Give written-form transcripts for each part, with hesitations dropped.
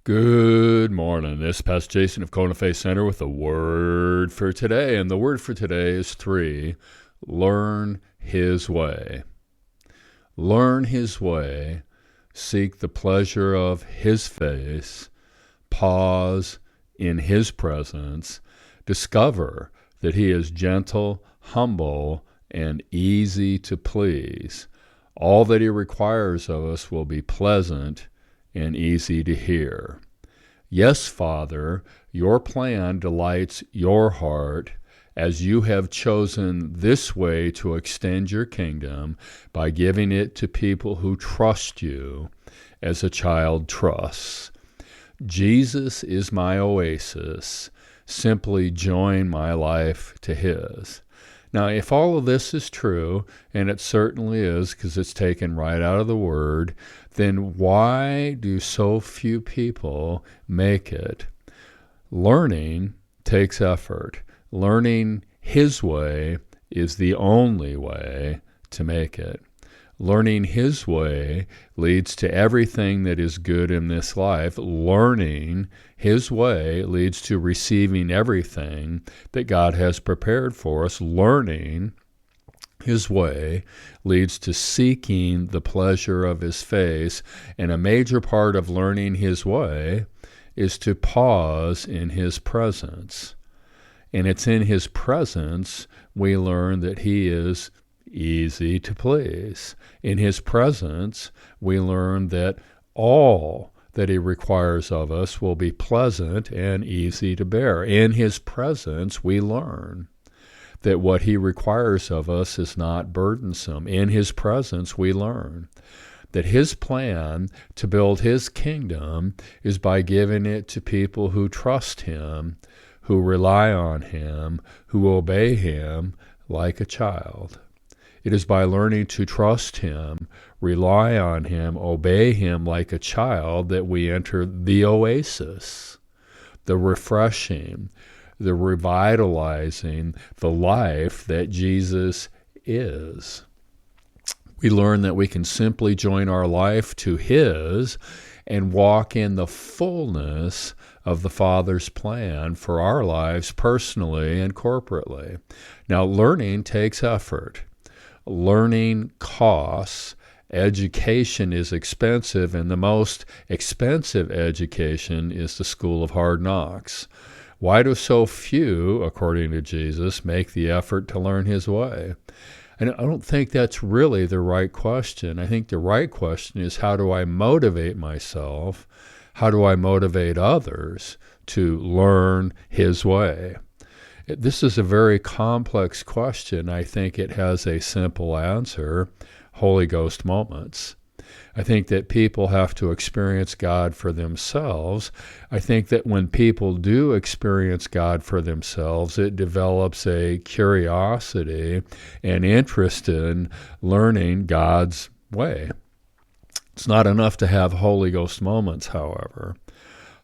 Good morning. This is Pastor Jason of Kona Faith Center with the word for today. And the word for today is 3. Learn His way. Learn His way. Seek the pleasure of His face. Pause in His presence. Discover that He is gentle, humble, and easy to please. All that He requires of us will be pleasant and easy to hear. Yes, Father, your plan delights your heart as you have chosen this way to extend your kingdom by giving it to people who trust you as a child trusts. Jesus is my oasis. Simply join my life to His. Now, if all of this is true, and it certainly is because it's taken right out of the Word, then why do so few people make it? Learning takes effort. Learning His way is the only way to make it. Learning His way leads to everything that is good in this life. Learning His way leads to receiving everything that God has prepared for us. Learning His way leads to seeking the pleasure of His face. And a major part of learning His way is to pause in His presence. And it's in His presence we learn that He is easy to please. In His presence, we learn that all that He requires of us will be pleasant and easy to bear. In His presence, we learn that what He requires of us is not burdensome. In His presence, we learn that His plan to build His kingdom is by giving it to people who trust Him, who rely on Him, who obey Him like a child. It is by learning to trust Him, rely on Him, obey Him like a child that we enter the oasis, the refreshing, the revitalizing, the life that Jesus is. We learn that we can simply join our life to His and walk in the fullness of the Father's plan for our lives personally and corporately. Now, learning takes effort. Learning costs. Education is expensive, and the most expensive education is the school of hard knocks. Why do so few, according to Jesus, make the effort to learn His way? And I don't think that's really the right question. I think the right question is, how do I motivate myself? How do I motivate others to learn His way? This is a very complex question. I think it has a simple answer: Holy Ghost moments. I think that people have to experience God for themselves. I think that when people do experience God for themselves, it develops a curiosity and interest in learning God's way. It's not enough to have Holy Ghost moments, however.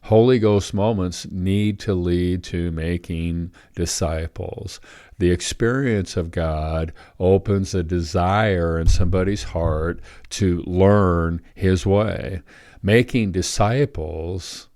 Holy Ghost moments need to lead to making disciples. The experience of God opens a desire in somebody's heart to learn His way. Making disciples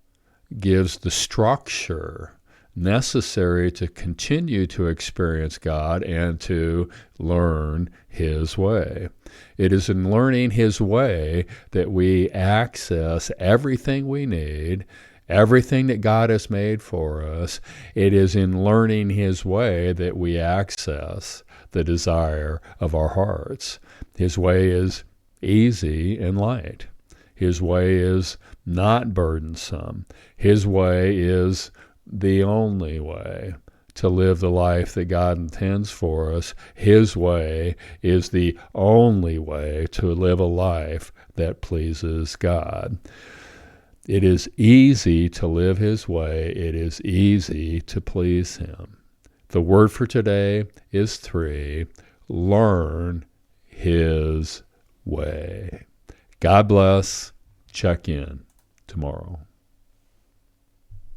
gives the structure necessary to continue to experience God and to learn His way. It is in learning His way that we access everything we need, everything that God has made for us. It is in learning His way that we access the desire of our hearts. His way is easy and light. His way is not burdensome. His way is the only way to live the life that God intends for us. His way is the only way to live a life that pleases God. It is easy to live His way. It is easy to please Him. The word for today is 3. Learn His way. God bless. Check in tomorrow.